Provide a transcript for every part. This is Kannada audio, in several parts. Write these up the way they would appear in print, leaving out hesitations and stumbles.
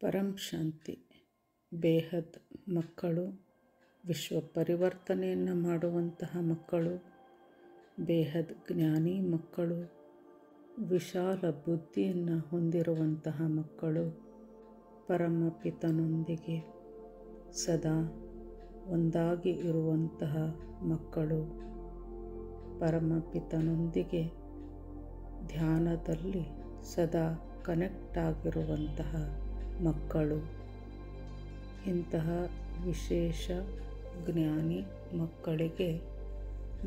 ಪರಂ ಶಾಂತಿ. ಬೇಹದ್ ಮಕ್ಕಳು, ವಿಶ್ವ ಪರಿವರ್ತನೆಯನ್ನು ಮಾಡುವಂತಹ ಮಕ್ಕಳು, ಬೇಹದ್ ಜ್ಞಾನಿ ಮಕ್ಕಳು, ವಿಶಾಲ ಬುದ್ಧಿಯನ್ನು ಹೊಂದಿರುವಂತಹ ಮಕ್ಕಳು, ಪರಮಪಿತನೊಂದಿಗೆ ಸದಾ ಒಂದಾಗಿ ಇರುವಂತಹ ಮಕ್ಕಳು, ಪರಮಪಿತನೊಂದಿಗೆ ಧ್ಯಾನದಲ್ಲಿ ಸದಾ ಕನೆಕ್ಟ್ ಆಗಿರುವಂತಹ ಮಕ್ಕಳು. ಇಂತಹ ವಿಶೇಷ ಜ್ಞಾನಿ ಮಕ್ಕಳಿಗೆ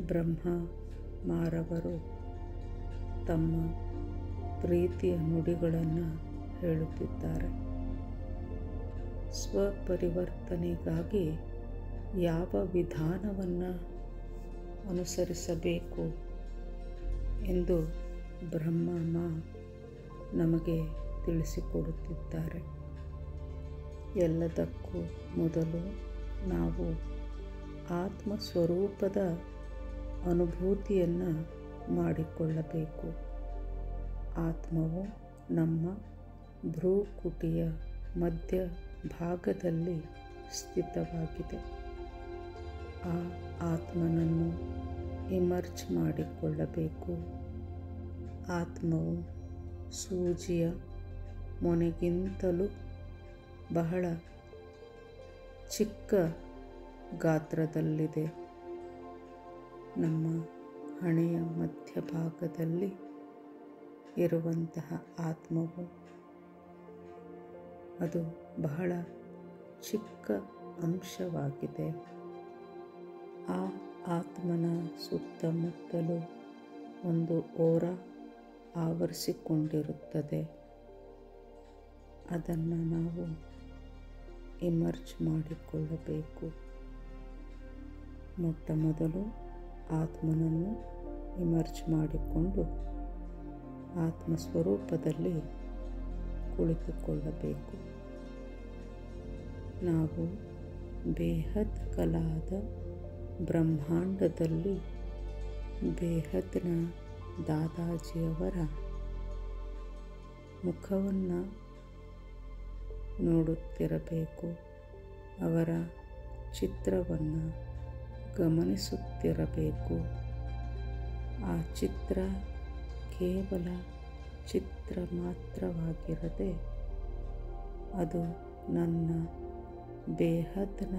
ಬ್ರಹ್ಮ ಮಾರವರು ತಮ್ಮ ಪ್ರೀತಿಯ ನುಡಿಗಳನ್ನು ಹೇಳುತ್ತಿದ್ದಾರೆ. ಸ್ವಪರಿವರ್ತನೆಗಾಗಿ ಯಾವ ವಿಧಾನವನ್ನು ಅನುಸರಿಸಬೇಕು ಎಂದು ಬ್ರಹ್ಮ ನಮಗೆ ತಿಳಿಸಿಕೊಡುತ್ತಿದ್ದಾರೆ. ಎಲ್ಲದಕ್ಕೂ ಮೊದಲು ನಾವು ಆತ್ಮಸ್ವರೂಪದ ಅನುಭೂತಿಯನ್ನು ಮಾಡಿಕೊಳ್ಳಬೇಕು. ಆತ್ಮವು ನಮ್ಮ ಭ್ರೂಕುಟಿಯ ಮಧ್ಯ ಭಾಗದಲ್ಲಿ ಸ್ಥಿತವಾಗಿದೆ. ಆ ಆತ್ಮನನ್ನು ಇಮರ್ಜ್ ಮಾಡಿಕೊಳ್ಳಬೇಕು. ಆತ್ಮವು ಸೂಜಿಯ ಮೊನೆಗಿಂತಲೂ ಬಹಳ ಚಿಕ್ಕ ಗಾತ್ರದಲ್ಲಿದೆ. ನಮ್ಮ ಹಣೆಯ ಮಧ್ಯಭಾಗದಲ್ಲಿ ಇರುವಂತಹ ಆತ್ಮವು ಅದು ಬಹಳ ಚಿಕ್ಕ ಅಂಶವಾಗಿದೆ. ಆ ಆತ್ಮನ ಸುತ್ತಮುತ್ತಲೂ ಒಂದು ಓರ ಆವರಿಸಿಕೊಂಡಿರುತ್ತದೆ. ಅದನ್ನು ನಾವು ಇಮರ್ಜ್ ಮಾಡಿಕೊಳ್ಳಬೇಕು. ಮೊಟ್ಟ ಮೊದಲು ಆತ್ಮನನ್ನು ಇಮರ್ಜ್ ಮಾಡಿಕೊಂಡು ಆತ್ಮಸ್ವರೂಪದಲ್ಲಿ ಕುಳಿತುಕೊಳ್ಳಬೇಕು. ನಾವು ಬೇಹದ್ ಕಲಾದ ಬ್ರಹ್ಮಾಂಡದಲ್ಲಿ ಬೇಹದ್ನ ದಾದಾಜಿಯವರ ಮುಖವನ್ನು ನೋಡುತ್ತಿರಬೇಕು. ಅವರ ಚಿತ್ರವನ್ನು ಗಮನಿಸುತ್ತಿರಬೇಕು. ಆ ಚಿತ್ರ ಕೇವಲ ಚಿತ್ರ ಮಾತ್ರವಾಗಿರದೆ ಅದು ನನ್ನ ಬೇಹದ್ನ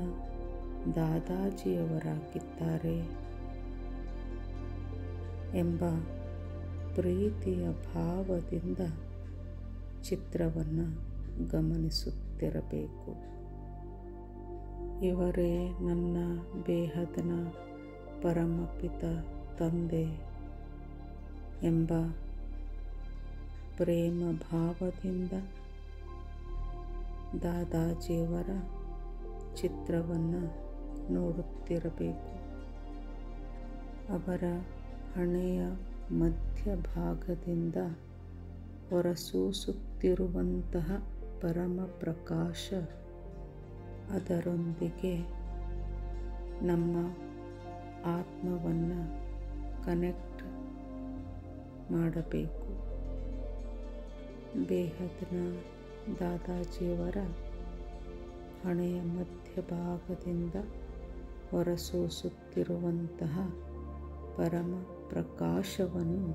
ದಾದಾಜಿಯವರಾಗಿದ್ದಾರೆ ಎಂಬ ಪ್ರೀತಿಯ ಭಾವದಿಂದ ಚಿತ್ರವನ್ನು ಗಮನಿಸುತ್ತಿರಬೇಕು. ಇವರೇ ನನ್ನ ಬೇಹದ್ನ ಪರಮಪಿತ ತಂದೆ ಎಂಬ ಪ್ರೇಮ ಭಾವದಿಂದ ದಾದಾಜಿಯವರ ಚಿತ್ರವನ್ನು ನೋಡುತ್ತಿರಬೇಕು. ಅವರ ಹಣೆಯ ಮಧ್ಯಭಾಗದಿಂದ ಹೊರಸೂಸುತ್ತಿರುವಂತಹ ಪರಮ ಪ್ರಕಾಶ, ಅದರೊಂದಿಗೆ ನಮ್ಮ ಆತ್ಮವನ್ನು ಕನೆಕ್ಟ್ ಮಾಡಬೇಕು. ಬೇಹದ್ನ ದಾದಾಜಿಯವರ ಹಣೆಯ ಮಧ್ಯಭಾಗದಿಂದ ಹೊರಸೂಸುತ್ತಿರುವಂತಹ ಪರಮ ಪ್ರಕಾಶವನ್ನು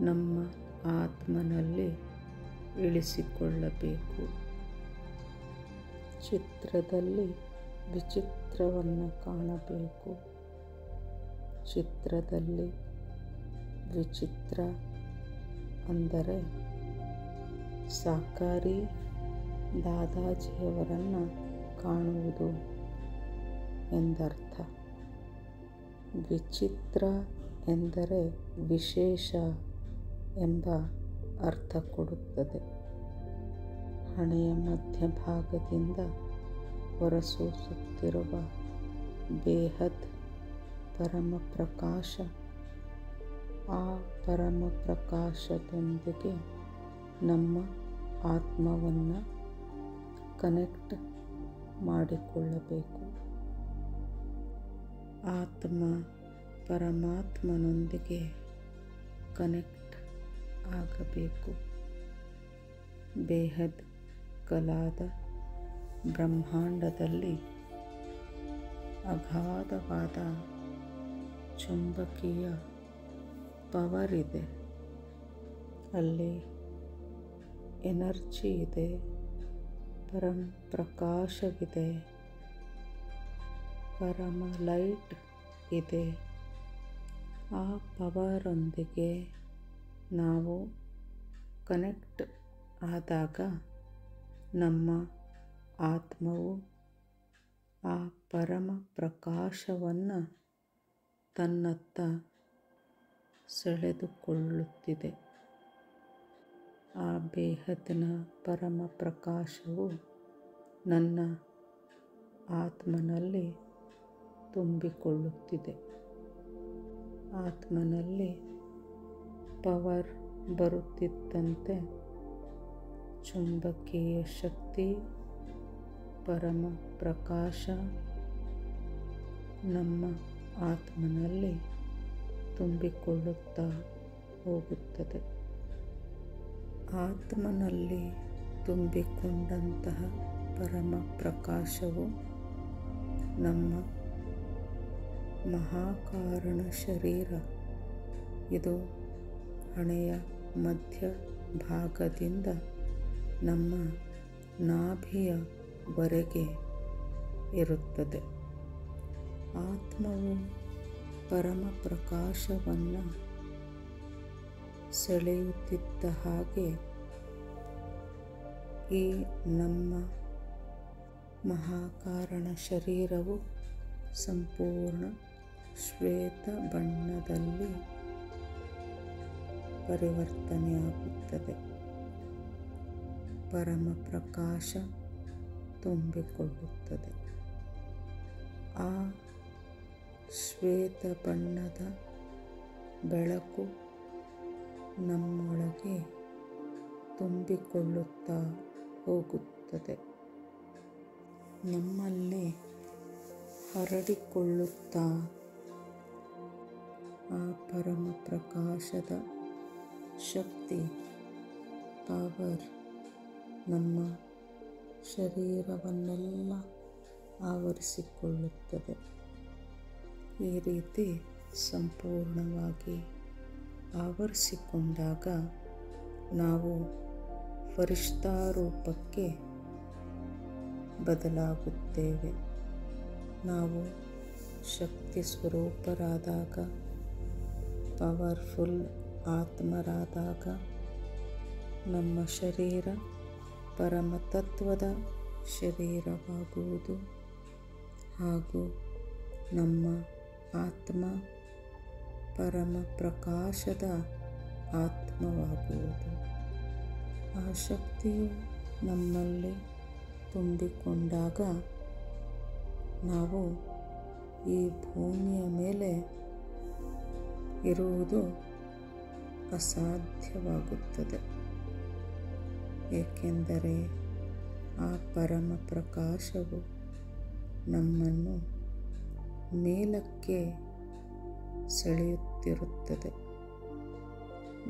ನಮ್ಮ ಆತ್ಮನಲ್ಲಿ ಇಳಿಸಿಕೊಳ್ಳಬೇಕು. ಚಿತ್ರದಲ್ಲಿ ವಿಚಿತ್ರವನ್ನು ಕಾಣಬೇಕು. ಚಿತ್ರದಲ್ಲಿ ವಿಚಿತ್ರ ಅಂದರೆ ಸಾಕಾರಿ ದಾದಾಜಿಯವರನ್ನು ಕಾಣುವುದು ಎಂದರ್ಥ. ವಿಚಿತ್ರ ಎಂದರೆ ವಿಶೇಷ ಎಂಬ ಅರ್ಥ ಕೊಡುತ್ತದೆ. ಹಣೆಯ ಮಧ್ಯಭಾಗದಿಂದ ಹೊರಸೂಸುತ್ತಿರುವ ಬೇಹದ್ ಪರಮ ಪ್ರಕಾಶ, ಆ ಪರಮ ಪ್ರಕಾಶದೊಂದಿಗೆ ನಮ್ಮ ಆತ್ಮವನ್ನು ಕನೆಕ್ಟ್ ಮಾಡಿಕೊಳ್ಳಬೇಕು. ಆತ್ಮ ಪರಮಾತ್ಮನೊಂದಿಗೆ ಕನೆಕ್ಟ್ ಆಗಬೇಕು. ಬೇಹದ್ ಚಿಕ್ಕಲಾದ ಬ್ರಹ್ಮಾಂಡದಲ್ಲಿ ಅಗಾಧವಾದ ಚುಂಬಕೀಯ ಪವರ್ ಇದೆ. ಅಲ್ಲಿ ಎನರ್ಜಿ ಇದೆ, ಪರಂ ಪ್ರಕಾಶವಿದೆ, ಪರಮ ಲೈಟ್ ಇದೆ. ಆ ಪವರೊಂದಿಗೆ ನಾವು ಕನೆಕ್ಟ್ ಆದಾಗ ನಮ್ಮ ಆತ್ಮವು ಆ ಪರಮ ಪ್ರಕಾಶವನ್ನು ತನ್ನತ್ತ ಸೆಳೆದುಕೊಳ್ಳುತ್ತಿದೆ. ಆ ಬೇಹದ್ದಿನ ಪರಮ ಪ್ರಕಾಶವು ನನ್ನ ಆತ್ಮನಲ್ಲಿ ತುಂಬಿಕೊಳ್ಳುತ್ತಿದೆ. ಆತ್ಮನಲ್ಲಿ ಪವರ್ ಬರುತ್ತಿದ್ದಂತೆ ಚುಂಬಕೀಯ ಶಕ್ತಿ, ಪರಮ ಪ್ರಕಾಶ ನಮ್ಮ ಆತ್ಮನಲ್ಲಿ ತುಂಬಿಕೊಳ್ಳುತ್ತಾ ಹೋಗುತ್ತದೆ. ಆತ್ಮನಲ್ಲಿ ತುಂಬಿಕೊಂಡಂತಹ ಪರಮ ಪ್ರಕಾಶವು ನಮ್ಮ ಮಹಾಕಾರಣ ಶರೀರ, ಇದು ಹಣೆಯ ಮಧ್ಯ ಭಾಗದಿಂದ ನಮ್ಮ ನಾಭಿಯವರೆಗೆ ಇರುತ್ತದೆ. ಆತ್ಮವು ಪರಮ ಪ್ರಕಾಶವನ್ನು ಸೆಳೆಯುತ್ತಿದ್ದ ಹಾಗೆ ಈ ನಮ್ಮ ಮಹಾಕಾರಣ ಶರೀರವು ಸಂಪೂರ್ಣ ಶ್ವೇತ ಬಣ್ಣದಲ್ಲಿ ಪರಿವರ್ತನೆಯಾಗುತ್ತದೆ. ಪರಮ ಪ್ರಕಾಶ ತುಂಬಿಕೊಳ್ಳುತ್ತದೆ. ಆ ಶ್ವೇತ ಬಣ್ಣದ ಬೆಳಕು ನಮ್ಮೊಳಗೆ ತುಂಬಿಕೊಳ್ಳುತ್ತಾ ಹೋಗುತ್ತದೆ. ನಮ್ಮಲ್ಲಿ ಹರಡಿಕೊಳ್ಳುತ್ತಾ ಆ ಪರಮ ಪ್ರಕಾಶದ ಶಕ್ತಿ, ಪವರ್ ನಮ್ಮ ಶರೀರವನ್ನೆಲ್ಲ ಆವರಿಸಿಕೊಳ್ಳುತ್ತದೆ. ಈ ರೀತಿ ಸಂಪೂರ್ಣವಾಗಿ ಆವರಿಸಿಕೊಂಡಾಗ ನಾವು ಫರಿಷ್ಠಾ ರೂಪಕ್ಕೆ ಬದಲಾಗುತ್ತೇವೆ. ನಾವು ಶಕ್ತಿ ಸ್ವರೂಪರಾದಾಗ, ಪವರ್ಫುಲ್ ಆತ್ಮರಾದಾಗ ನಮ್ಮ ಶರೀರ ಪರಮತತ್ವದ ಶರೀರವಾಗುವುದು ಹಾಗೂ ನಮ್ಮ ಆತ್ಮ ಪರಮ ಪ್ರಕಾಶದ ಆತ್ಮವಾಗುವುದು. ಆ ಶಕ್ತಿಯು ನಮ್ಮಲ್ಲಿ ತುಂಬಿಕೊಂಡಾಗ ನಾವು ಈ ಭೂಮಿಯ ಮೇಲೆ ಇರುವುದು ಅಸಾಧ್ಯವಾಗುತ್ತದೆ. ಏಕೆಂದರೆ ಆ ಪರಮ ಪ್ರಕಾಶವು ನಮ್ಮನ್ನು ಮೇಲಕ್ಕೆ ಸೆಳೆಯುತ್ತಿರುತ್ತದೆ.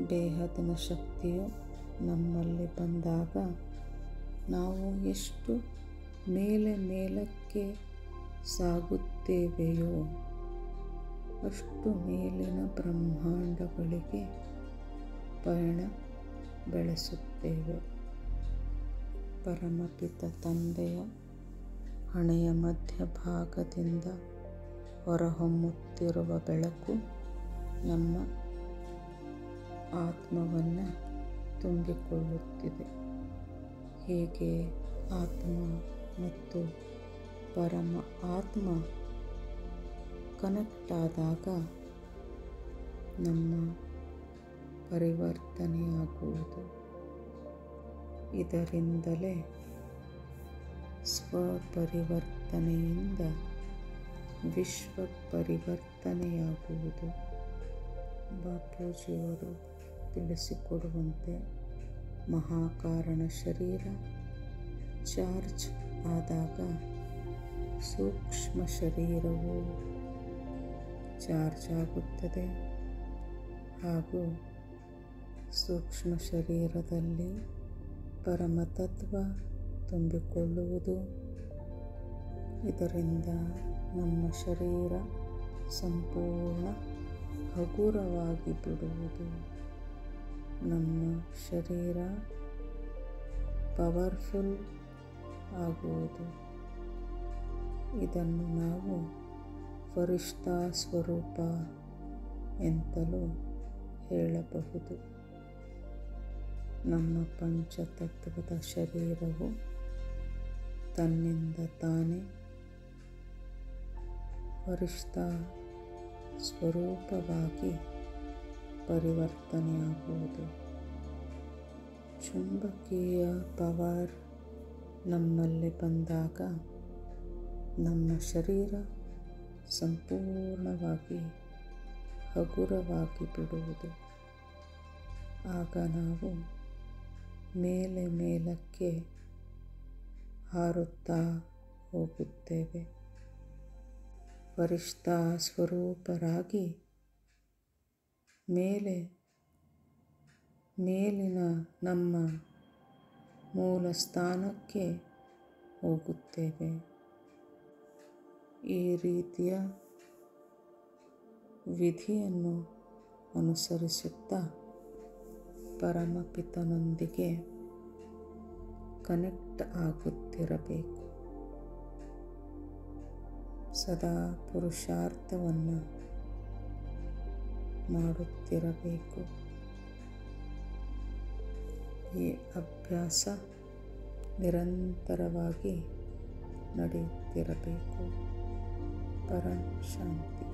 ಬೇಹದ್ದಿನ ಶಕ್ತಿಯು ನಮ್ಮಲ್ಲಿ ಬಂದಾಗ ನಾವು ಎಷ್ಟು ಮೇಲಕ್ಕೆ ಸಾಗುತ್ತೇವೆಯೋ ಅಷ್ಟು ಮೇಲಿನ ಬ್ರಹ್ಮಾಂಡಗಳಿಗೆ ಪಯಣ ಬೆಳೆಸುತ್ತೇವೆ. ಪರಮಪಿತ ತಂದೆಯ ಹಣೆಯ ಮಧ್ಯಭಾಗದಿಂದ ಹೊರಹೊಮ್ಮುತ್ತಿರುವ ಬೆಳಕು ನಮ್ಮ ಆತ್ಮವನ್ನು ತುಂಬಿಕೊಳ್ಳುತ್ತಿದೆ. ಹೀಗೆ ಆತ್ಮ ಮತ್ತು ಪರಮ ಆತ್ಮ ಕನೆಕ್ಟ್ ಆದಾಗ ನಮ್ಮ ಪರಿವರ್ತನೆಯಾಗುವುದು. ಇದರಿಂದಲೇ ಸ್ವಪರಿವರ್ತನೆಯಿಂದ ವಿಶ್ವ ಪರಿವರ್ತನೆಯಾಗುವುದು. ಬಾಪೂಜಿಯವರು ತಿಳಿಸಿಕೊಡುವಂತೆ ಮಹಾಕಾರಣ ಶರೀರ ಚಾರ್ಜ್ ಆದಾಗ ಸೂಕ್ಷ್ಮ ಶರೀರವು ಚಾರ್ಜ್ ಆಗುತ್ತದೆ ಹಾಗೂ ಸೂಕ್ಷ್ಮ ಶರೀರದಲ್ಲಿ ಪರಮತತ್ವ ತುಂಬಿಕೊಳ್ಳುವುದು. ಇದರಿಂದ ನಮ್ಮ ಶರೀರ ಸಂಪೂರ್ಣ ಹಗುರವಾಗಿ ಬಿಡುವುದು. ನಮ್ಮ ಶರೀರ ಪವರ್ಫುಲ್ ಆಗುವುದು. ಇದನ್ನು ನಾವು ಫರಿಷ್ಠಾ ಸ್ವರೂಪ ಎಂತಲೂ ಹೇಳಬಹುದು. ನಮ್ಮ ಪಂಚತತ್ವದ ಶರೀರವು ತನ್ನಿಂದ ತಾನೇ ಫರಿಷ್ಠಾ ಸ್ವರೂಪವಾಗಿ ಪರಿವರ್ತನೆಯಾಗುವುದು. ಚುಂಬಕೀಯ ಪವರ್ ನಮ್ಮಲ್ಲಿ ಬಂದಾಗ ನಮ್ಮ ಶರೀರ ಸಂಪೂರ್ಣವಾಗಿ ಹಗುರವಾಗಿ ಬಿಡುವುದು. ಆಗ ನಾವು ಮೇಲೆ ಮೇಲಕ್ಕೆ ಹಾರುತ್ತಾ ಹೋಗುತ್ತೇವೆ. ಫರಿಷ್ಠಾ ಸ್ವರೂಪರಾಗಿ ಮೇಲಿನ ನಮ್ಮ ಮೂಲ ಸ್ಥಾನಕ್ಕೆ ಹೋಗುತ್ತೇವೆ. ಈ ರೀತಿಯ ವಿಧಿಯನ್ನು ಅನುಸರಿಸುತ್ತಾ ಪರಮಪಿತನೊಂದಿಗೆ ಕನೆಕ್ಟ್ ಆಗುತ್ತಿರಬೇಕು. ಸದಾ ಪುರುಷಾರ್ಥವನ್ನು ಮಾಡುತ್ತಿರಬೇಕು. ಈ ಅಭ್ಯಾಸ ನಿರಂತರವಾಗಿ ನಡೆಯುತ್ತಿರಬೇಕು. ಪರಂ ಶಾಂತಿ.